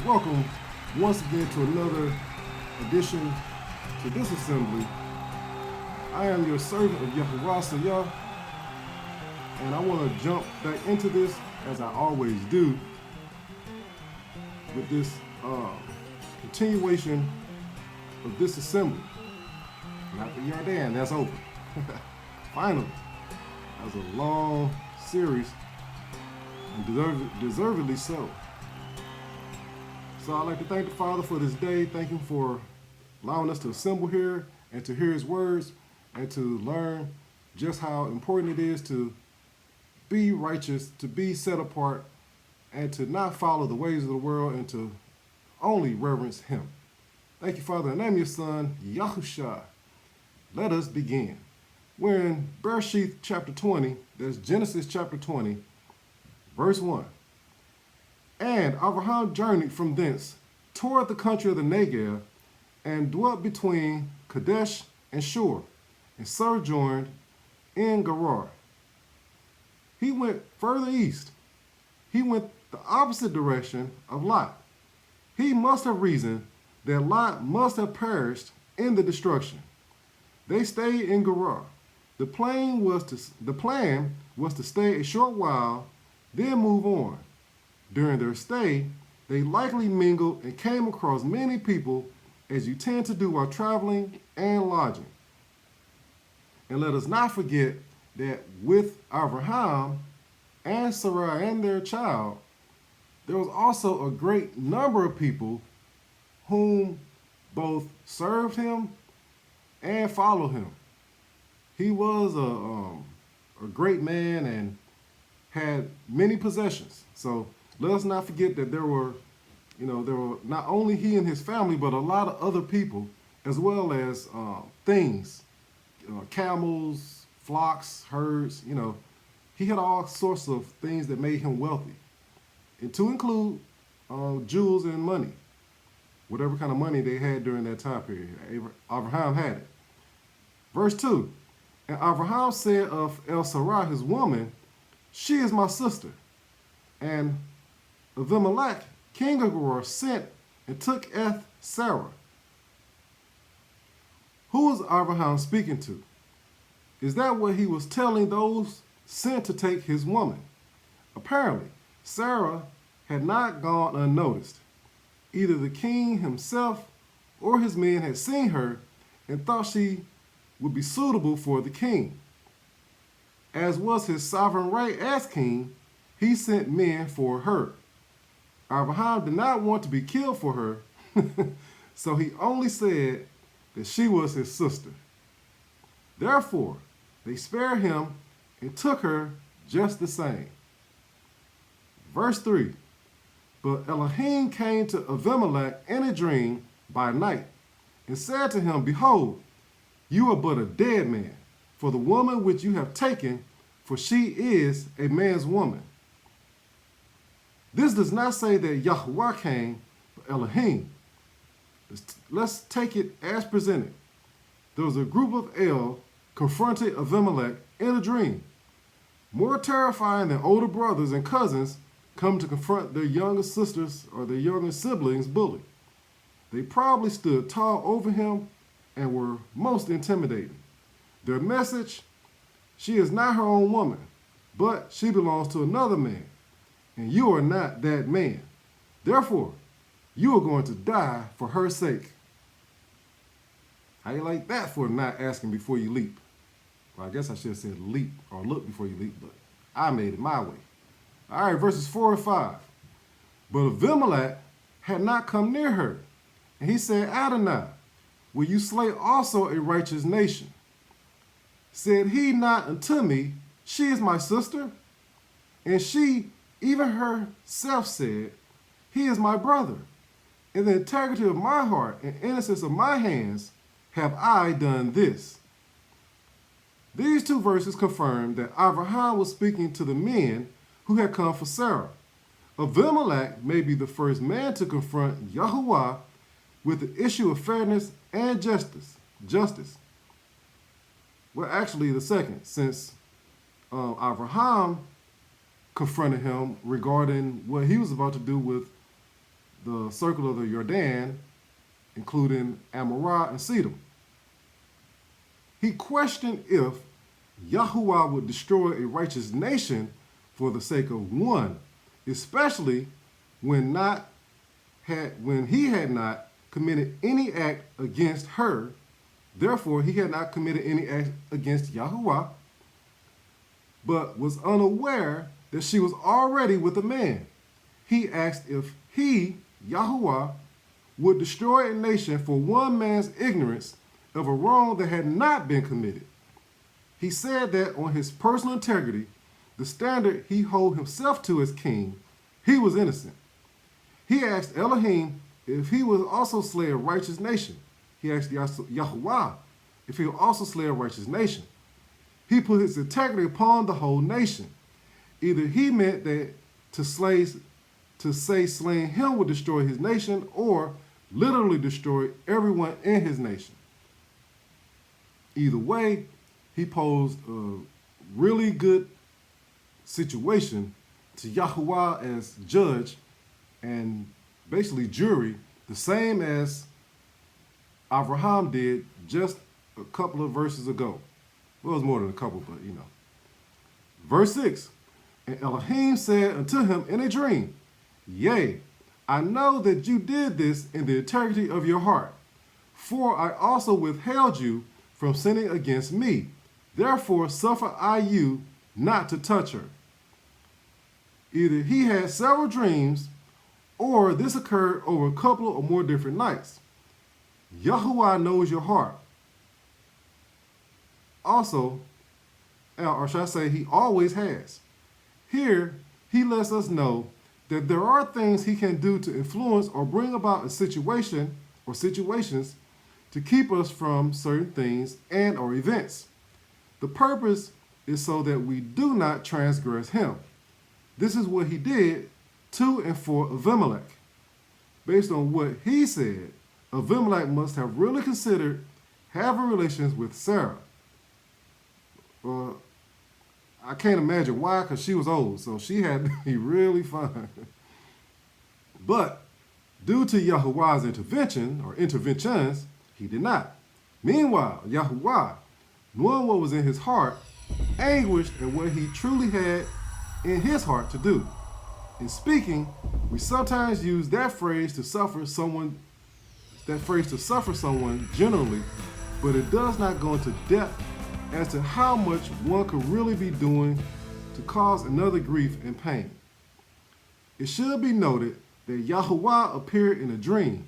Welcome once again to another edition to this assembly. I am your servant of Yahuwah, and I want to jump back into this as I always do with this continuation of this assembly. Not the Yardan, that's over. Finally, that was a long series, and deservedly so. So I'd like to thank the Father for this day. Thank Him for allowing us to assemble here and to hear His words and to learn just how important it is to be righteous, to be set apart, and to not follow the ways of the world and to only reverence Him. Thank you, Father, in the name of your Son, Yahusha. Let us begin. We're in Bereshith chapter 20, that's Genesis chapter 20, verse 1. And Avraham journeyed from thence toward the country of the Negev, and dwelt between Kadesh and Shur, and sojourned in Gerar. He went further east. He went the opposite direction of Lot. He must have reasoned that Lot must have perished in the destruction. They stayed in Gerar. The plan was to stay a short while, then move on. During their stay, they likely mingled and came across many people, as you tend to do while traveling and lodging. And let us not forget that with Avraham and Sarah and their child, there was also a great number of people whom both served him and followed him. He was a great man and had many possessions. So let us not forget that there were not only he and his family, but a lot of other people, as well as things, camels, flocks, herds. He had all sorts of things that made him wealthy, and to include jewels and money, whatever kind of money they had during that time period. Avraham had it. Verse 2, and Avraham said of El Sarah, his woman, she is my sister. And Abimelech, king of Gerar, sent and took Sarah. Who was Avraham speaking to? Is that what he was telling those sent to take his woman? Apparently, Sarah had not gone unnoticed. Either the king himself or his men had seen her and thought she would be suitable for the king. As was his sovereign right as king, he sent men for her. Avraham did not want to be killed for her, so he only said that she was his sister. Therefore, they spared him and took her just the same. Verse 3, but Elohim came to Abimelech in a dream by night and said to him, behold, you are but a dead man, for the woman which you have taken, for she is a man's woman. This does not say that Yahuwah came, but Elohim. Let's take it as presented. There was a group of El confronted Abimelech in a dream. More terrifying than older brothers and cousins come to confront their younger sisters or their younger siblings bully. They probably stood tall over him and were most intimidating. Their message, she is not her own woman, but she belongs to another man, and you are not that man. Therefore, you are going to die for her sake. How you like that for not asking before you leap? Well, I guess I should have said leap or look before you leap, but I made it my way. All right, verses 4 and 5. But Abimelech had not come near her, and he said, Adonai, will you slay also a righteous nation? Said he not unto me, she is my sister? And she, even herself, said, he is my brother. In the integrity of my heart and innocence of my hands have I done this. These two verses confirm that Avraham was speaking to the men who had come for Sarah. Abimelech may be the first man to confront Yahuwah with the issue of fairness and justice. Well, actually the second, since Avraham confronted him regarding what he was about to do with the circle of the Jordan, including Amorah and Sedom. He questioned if Yahuwah would destroy a righteous nation for the sake of one, especially when he had not committed any act against her. Therefore, he had not committed any act against Yahuwah, but was unaware that she was already with a man. He asked if he, Yahuwah, would destroy a nation for one man's ignorance of a wrong that had not been committed. He said that on his personal integrity, the standard he held himself to as king, he was innocent. He asked Elohim if he would also slay a righteous nation. He asked Yahuwah if he would also slay a righteous nation. He put his integrity upon the whole nation. Either he meant that to say slaying him would destroy his nation, or literally destroy everyone in his nation. Either way, he posed a really good situation to Yahuwah as judge and basically jury, the same as Avraham did just a couple of verses ago. Well, it was more than a couple, but you know. Verse 6, and Elohim said unto him in a dream, Yea, I know that you did this in the integrity of your heart, for I also withheld you from sinning against me. Therefore suffer I you not to touch her. Either he had several dreams, or this occurred over a couple or more different nights. Yahuwah knows your heart. Also, or should I say, he always has. Here, he lets us know that there are things he can do to influence or bring about a situation or situations to keep us from certain things and or events. The purpose is so that we do not transgress him. This is what he did to and for Avimelech. Based on what he said, Avimelech must have really considered having relations with Sarah. I can't imagine why, because she was old, so she had to be really fine. But due to Yahuwah's intervention or interventions, he did not. Meanwhile, Yahuwah, knowing what was in his heart, anguished at what he truly had in his heart to do. In speaking, we sometimes use that phrase to suffer someone generally, but it does not go into depth as to how much one could really be doing to cause another grief and pain. It should be noted that Yahuwah appeared in a dream.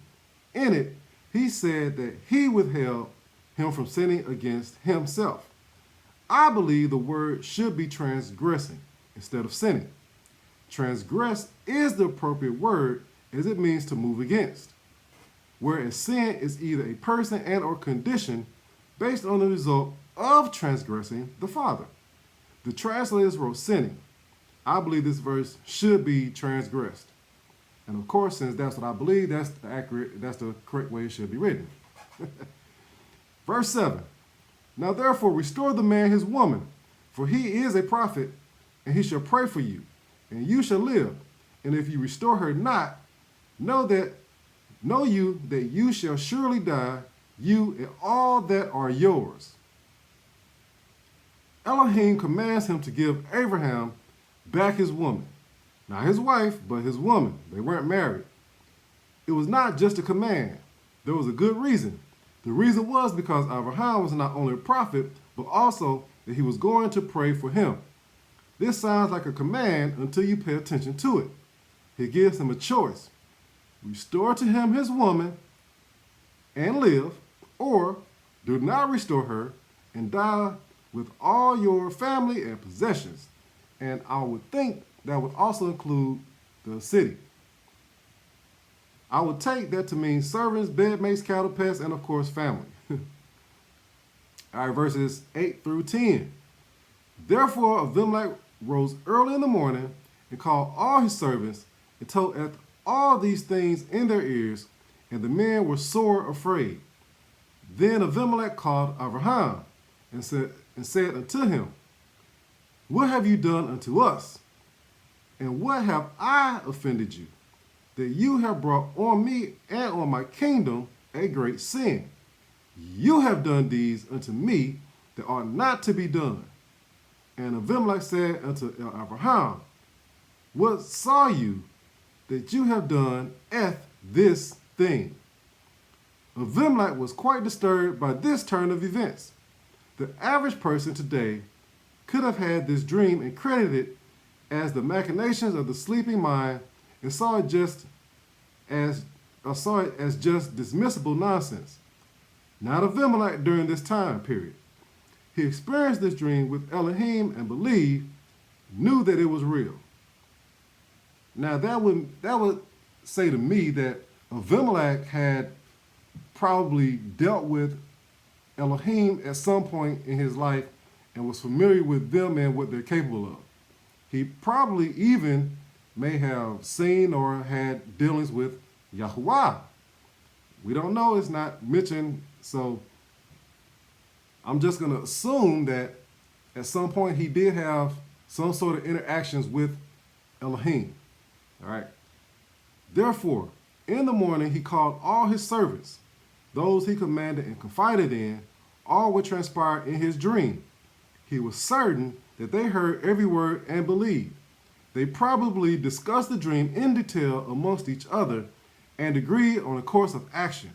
In it, he said that he withheld him from sinning against himself. I believe the word should be transgressing instead of sinning. Transgress is the appropriate word, as it means to move against, whereas sin is either a person and or condition based on the result of transgressing the Father. The translators wrote sinning. I believe this verse should be transgressed. And of course, since that's what I believe, that's the correct way it should be written. Verse 7. Now therefore restore the man his woman, for he is a prophet, and he shall pray for you, and you shall live. And if you restore her not, know you that you shall surely die, you and all that are yours. Elohim commands him to give Abraham back his woman. Not his wife, but his woman. They weren't married. It was not just a command. There was a good reason. The reason was because Avraham was not only a prophet, but also that he was going to pray for him. This sounds like a command until you pay attention to it. He gives him a choice. Restore to him his woman and live, or do not restore her and die with all your family and possessions. And I would think that would also include the city. I would take that to mean servants, bedmates, cattle, pets, and of course family. All right, verses 8 through 10. Therefore Abimelech rose early in the morning and called all his servants and told all these things in their ears, and the men were sore afraid. Then Abimelech called Avraham and said unto him, What have you done unto us? And what have I offended you? that you have brought on me and on my kingdom a great sin. You have done deeds unto me that ought not to be done. And Abimelech said unto Avraham, what saw you that you have done this thing? Abimelech was quite disturbed by this turn of events. The average person today could have had this dream and credited it as the machinations of the sleeping mind and saw it as just dismissible nonsense. Not Abimelech during this time period. He experienced this dream with Elohim and knew that it was real. Now that would say to me that Abimelech had probably dealt with Elohim at some point in his life and was familiar with them and what they're capable of. He probably even may have seen or had dealings with Yahuwah. We don't know, it's not mentioned, so I'm just going to assume that at some point he did have some sort of interactions with Elohim. All right. Therefore, in the morning he called all his servants, those he commanded and confided in, all what transpired in his dream. He was certain that they heard every word and believed. They probably discussed the dream in detail amongst each other and agreed on a course of action.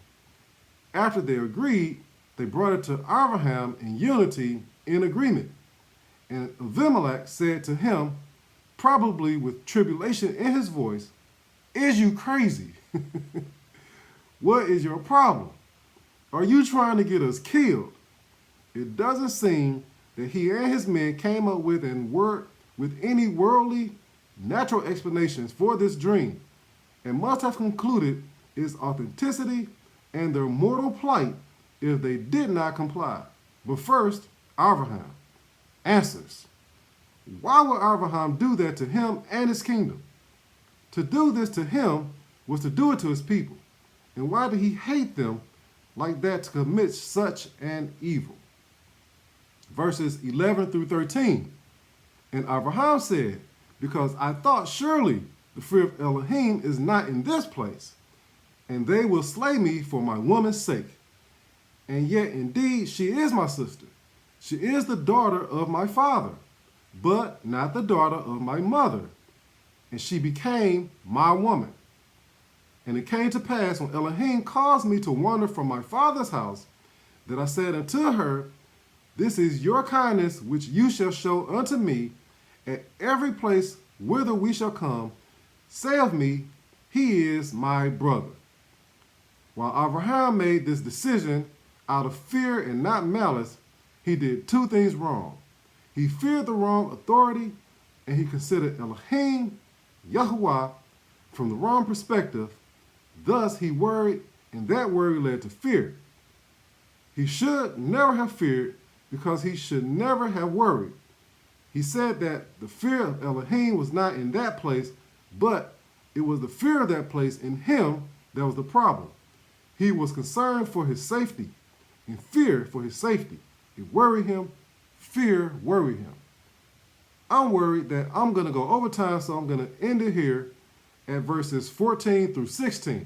After they agreed, they brought it to Avraham in unity, in agreement. And Abimelech said to him, probably with tribulation in his voice, is you crazy? What is your problem? Are you trying to get us killed? It doesn't seem that he and his men came up with any worldly, natural explanations for this dream, and must have concluded its authenticity and their mortal plight if they did not comply. But first, Avraham answers. Why would Avraham do that to him and his kingdom? To do this to him was to do it to his people. And why did he hate them like that to commit such an evil? Verses 11 through 13. And Avraham said, because I thought surely the fear of Elohim is not in this place, and they will slay me for my woman's sake. And yet indeed she is my sister. She is the daughter of my father, but not the daughter of my mother. And she became my woman. And it came to pass when Elohim caused me to wander from my father's house, that I said unto her, this is your kindness which you shall show unto me at every place whither we shall come. Say of me, he is my brother. While Avraham made this decision out of fear and not malice, he did two things wrong. He feared the wrong authority, and he considered Elohim, Yahuwah, from the wrong perspective. Thus he worried, and that worry led to fear. He should never have feared, because he should never have worried. He said that the fear of Elohim was not in that place, but it was the fear of that place in him that was the problem. He was concerned for his safety, and fear for his safety. It worried him, fear worried him. I'm worried that I'm going to go over time, so I'm going to end it here at verses 14 through 16.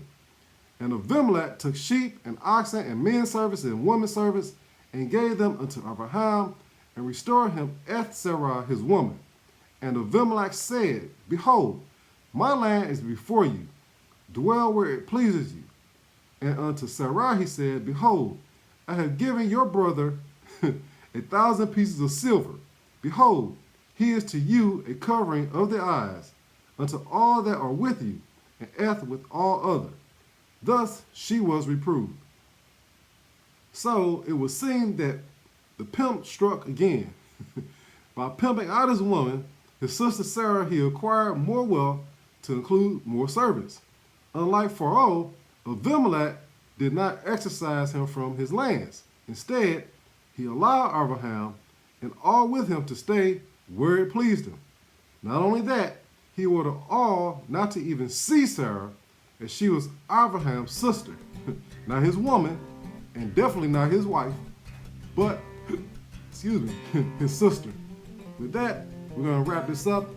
And Abimelech took sheep and oxen and men servants and women servants and gave them unto Avraham and restored him Sarah his woman. And Abimelech said, behold, my land is before you. Dwell where it pleases you. And unto Sarah he said, behold, I have given your brother 1,000 pieces of silver. Behold, he is to you a covering of the eyes, unto all that are with you, and with all other. Thus she was reproved. So it would seem that the pimp struck again. By pimping out his woman, his sister Sarah, he acquired more wealth to include more servants. Unlike Pharaoh, Abimelech did not exorcise him from his lands. Instead, he allowed Avraham and all with him to stay where it pleased him. Not only that, he ordered all not to even see Sarah, as she was Avraham's sister, not his woman, and definitely not his wife, but, his sister. With that, we're going to wrap this up,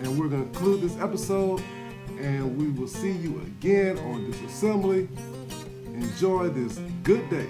and we're going to conclude this episode. and we will see you again on this assembly. Enjoy this good day.